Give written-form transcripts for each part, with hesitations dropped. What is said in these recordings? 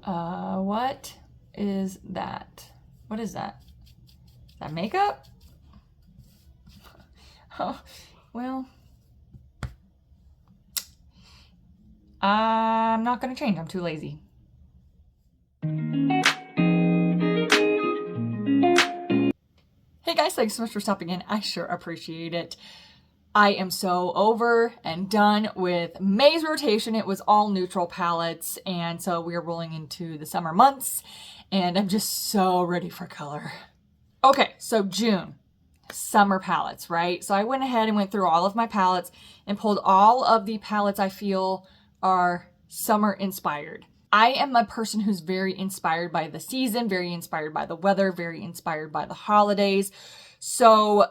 What is that? What is that? Is that makeup? Oh, well, I'm not gonna change. I'm too lazy. Hey guys, thanks so much for stopping in. I sure appreciate it. I am so over and done with May's rotation. It was all neutral palettes, and so we are rolling into the summer months, and I'm just so ready for color. Okay, so June, summer palettes, right? So I went ahead and went through all of my palettes and pulled all of the palettes I feel are summer inspired. I am a person who's very inspired by the season, very inspired by the weather, very inspired by the holidays. So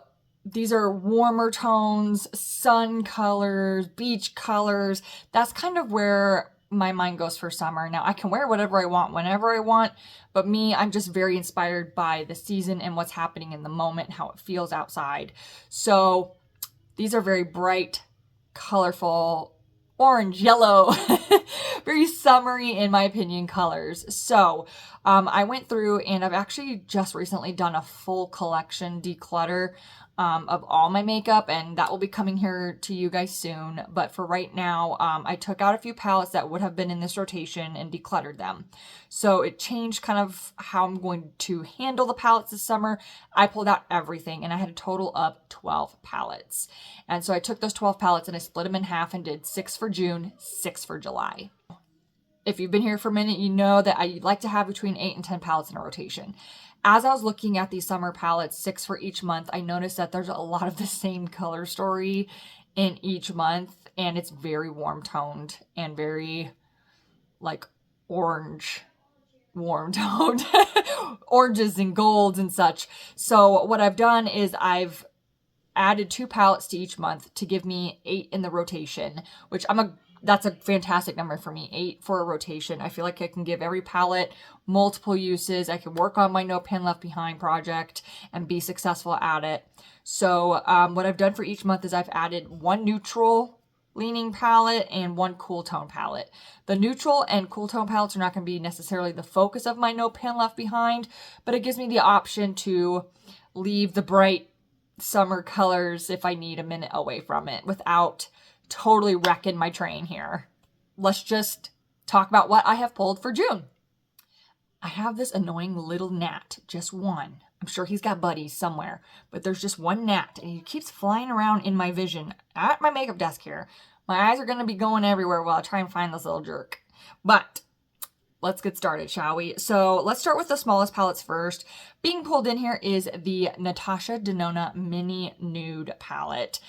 these are warmer tones, sun colors, beach colors. That's kind of where my mind goes for summer. Now I can wear whatever I want, whenever I want, but me, I'm just very inspired by the season and what's happening in the moment, how it feels outside. So these are very bright, colorful, orange, yellow, very summery in my opinion colors. So I went through and I've actually just recently done a full collection declutter of all my makeup, and that will be coming here to you guys soon. But for right now, I took out a few palettes that would have been in this rotation and decluttered them. So it changed kind of how I'm going to handle the palettes this summer. I pulled out everything and I had a total of 12 palettes. And so I took those 12 palettes and I split them in half and did 6 for June, 6 for July. If you've been here for a minute, you know that I like to have between 8 and 10 palettes in a rotation. As I was looking at these summer palettes, 6 for each month, I noticed that there's a lot of the same color story in each month, and it's very warm toned and very like orange, warm toned, oranges and golds and such. So what I've done is I've added 2 palettes to each month to give me 8 in the rotation, which that's a fantastic number for me, 8 for a rotation. I feel like I can give every palette multiple uses. I can work on my No Pan Left Behind project and be successful at it. So what I've done for each month is I've added 1 neutral leaning palette and 1 cool tone palette. The neutral and cool tone palettes are not going to be necessarily the focus of my No Pan Left Behind, but it gives me the option to leave the bright summer colors if I need a minute away from it without totally wrecking my train here. Let's just talk about what I have pulled for June. I have this annoying little gnat, just one. I'm sure he's got buddies somewhere, but there's just one gnat and he keeps flying around in my vision at my makeup desk here. My eyes are going to be going everywhere while I try and find this little jerk. But let's get started, shall we? So let's start with the smallest palettes first. Being pulled in here is the Natasha Denona Mini Nude palette.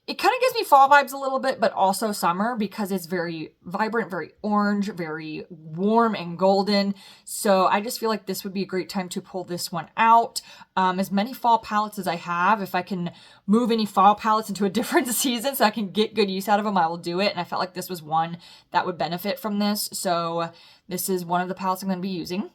It kind of gives me fall vibes a little bit, but also summer because it's very vibrant, very orange, very warm and golden. So I just feel like this would be a great time to pull this one out. As many fall palettes as I have, if I can move any fall palettes into a different season so I can get good use out of them, I will do it. And I felt like this was one that would benefit from this. So this is one of the palettes I'm going to be using.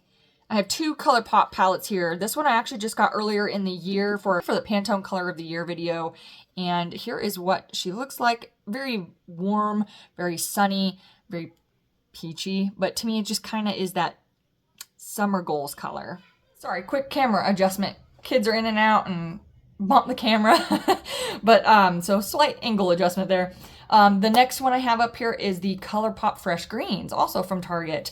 I have 2 ColourPop palettes here. This one I actually just got earlier in the year for the Pantone Color of the Year video. And here is what she looks like. Very warm, very sunny, very peachy. But to me, it just kind of is that summer goals color. Sorry, quick camera adjustment. Kids are in and out and bump the camera. But so slight angle adjustment there. The next one I have up here is the ColourPop Fresh Greens, also from Target.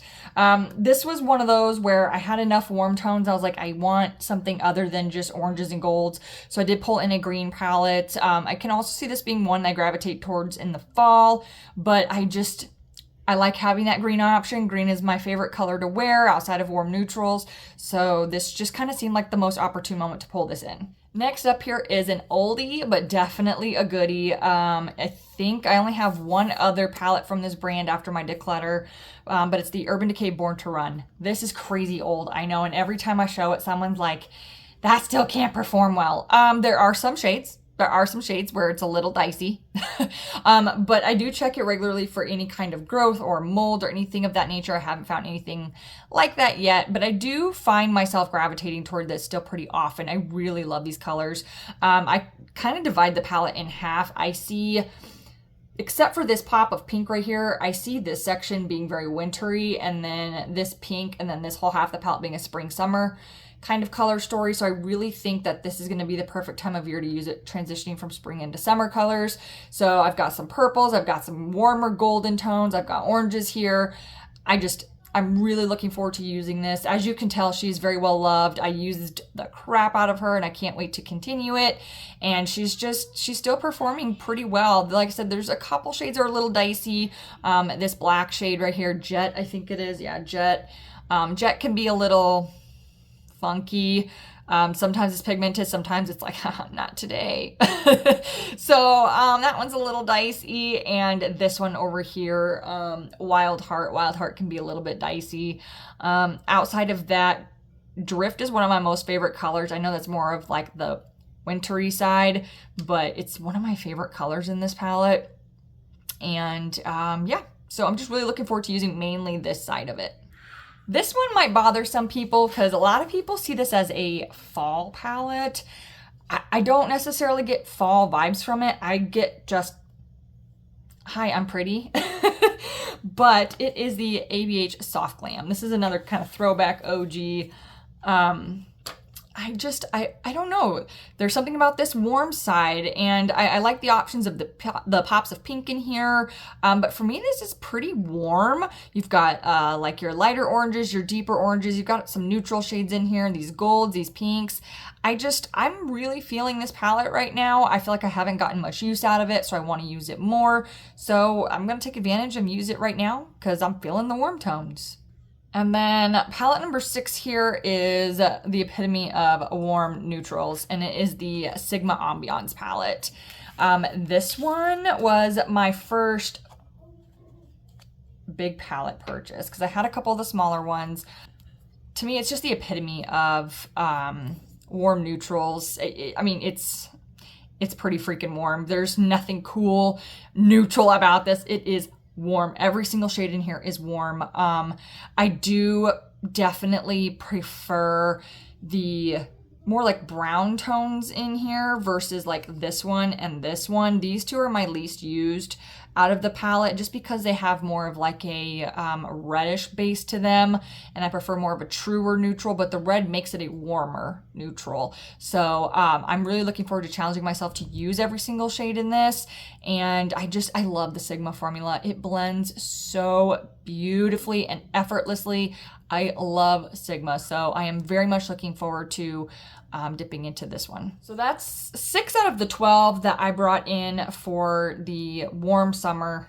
This was one of those where I had enough warm tones. I was like, I want something other than just oranges and golds. So I did pull in a green palette. I can also see this being one I gravitate towards in the fall, but I like having that green option. Green is my favorite color to wear outside of warm neutrals. So this just kind of seemed like the most opportune moment to pull this in. Next up here is an oldie, but definitely a goodie. I think I only have one other palette from this brand after my declutter, but it's the Urban Decay Born to Run. This is crazy old, I know, and every time I show it, someone's like, that still can't perform well. There are some shades. There are some shades where it's a little dicey, but I do check it regularly for any kind of growth or mold or anything of that nature. I haven't found anything like that yet, but I do find myself gravitating toward this still pretty often. I really love these colors. I kind of divide the palette in half. I see except for this pop of pink right here, I see this section being very wintry, and then this pink, and then this whole half of the palette being a spring summer kind of color story. So I really think that this is going to be the perfect time of year to use it, transitioning from spring into summer colors. So I've got some purples, I've got some warmer golden tones, I've got oranges here. I'm really looking forward to using this. As you can tell, she's very well loved. I used the crap out of her and I can't wait to continue it. And she's still performing pretty well. Like I said, there's a couple shades that are a little dicey. This black shade right here, Jet, I think it is. Yeah, Jet. Jet can be a little funky. Sometimes it's pigmented, sometimes it's like, not today. So that one's a little dicey. And this one over here, Wild Heart can be a little bit dicey. Outside of that, Drift is one of my most favorite colors. I know that's more of like the wintry side, but it's one of my favorite colors in this palette. And yeah, so I'm just really looking forward to using mainly this side of it. This one might bother some people because a lot of people see this as a fall palette. I don't necessarily get fall vibes from it. I get just, hi, I'm pretty. But it is the ABH Soft Glam. This is another kind of throwback OG. I don't know. There's something about this warm side, and I like the options of the pops of pink in here. But for me, this is pretty warm. You've got like your lighter oranges, your deeper oranges. You've got some neutral shades in here, these golds, these pinks. I'm really feeling this palette right now. I feel like I haven't gotten much use out of it, so I want to use it more. So I'm going to take advantage and use it right now because I'm feeling the warm tones. And then palette number 6 here is the epitome of warm neutrals, and it is the Sigma Ambiance palette. This one was my first big palette purchase because I had a couple of the smaller ones. To me, it's just the epitome of warm neutrals. I mean, it's pretty freaking warm. There's nothing cool, neutral about this. It is warm. Every single shade in here is warm. I do definitely prefer the more like brown tones in here versus like this one and this one. These two are my least used out of the palette just because they have more of like a reddish base to them, and I prefer more of a truer neutral, but the red makes it a warmer neutral. So I'm really looking forward to challenging myself to use every single shade in this, and I love the Sigma formula. It blends so beautifully and effortlessly. I love Sigma, so I am very much looking forward to dipping into this one. So that's 6 out of the 12 that I brought in for the warm summer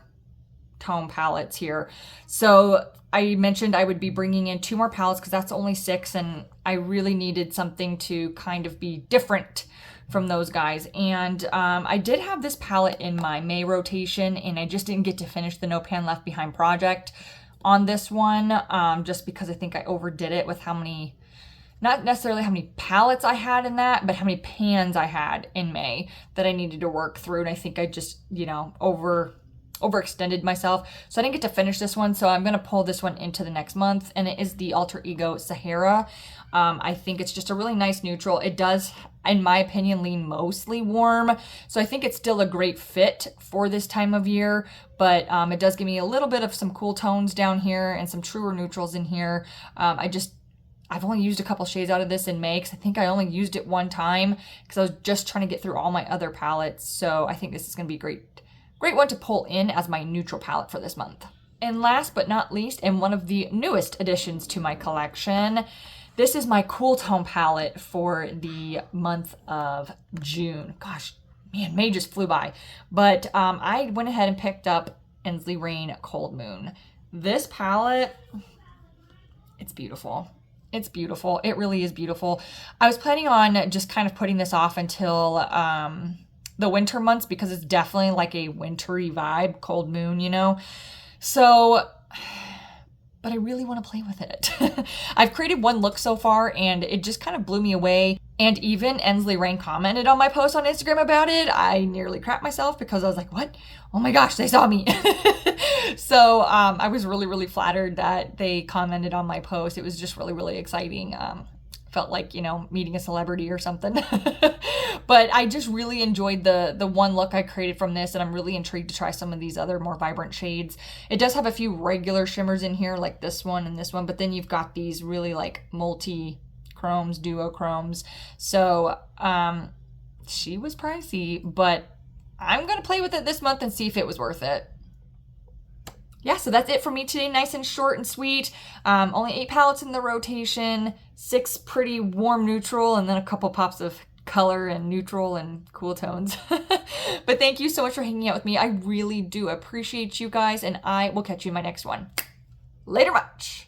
tone palettes here. So I mentioned I would be bringing in 2 more palettes because that's only 6, and I really needed something to kind of be different from those guys. And I did have this palette in my May rotation, and I just didn't get to finish the No Pan Left Behind project on this one, just because I think I overdid it with how many, not necessarily how many palettes I had in that, but how many pans I had in May that I needed to work through. And I think I just, overextended myself. So I didn't get to finish this one. So I'm going to pull this one into the next month. And it is the Alter Ego Sahara. I think it's just a really nice neutral. It does, in my opinion, lean mostly warm. So I think it's still a great fit for this time of year. But it does give me a little bit of some cool tones down here and some truer neutrals in here. I've only used a couple shades out of this in May because I think I only used it one time because I was just trying to get through all my other palettes. So I think this is going to be a great one to pull in as my neutral palette for this month. And last but not least, and one of the newest additions to my collection, this is my cool tone palette for the month of June. Gosh, man, May just flew by. But I went ahead and picked up Ensley Rain Cold Moon. This palette, it's beautiful. It's beautiful. It really is beautiful. I was planning on just kind of putting this off until the winter months because it's definitely like a wintry vibe, Cold Moon, So, but I really want to play with it. I've created one look so far and it just kind of blew me away. And even Ensley Rain commented on my post on Instagram about it. I nearly crapped myself because I was like, what? Oh my gosh, they saw me. So I was really, really flattered that they commented on my post. It was just really, really exciting. felt like, you know, meeting a celebrity or something. But I just really enjoyed the one look I created from this, and I'm really intrigued to try some of these other more vibrant shades. It does have a few regular shimmers in here, like this one and this one, but then you've got these really like multi chromes, duochromes. So she was pricey, but I'm gonna play with it this month and see if it was worth it. Yeah, so that's it for me today. Nice and short and sweet. Only 8 palettes in the rotation, 6 pretty warm neutral, and then a couple pops of color and neutral and cool tones. But thank you so much for hanging out with me. I really do appreciate you guys, and I will catch you in my next one. Later much.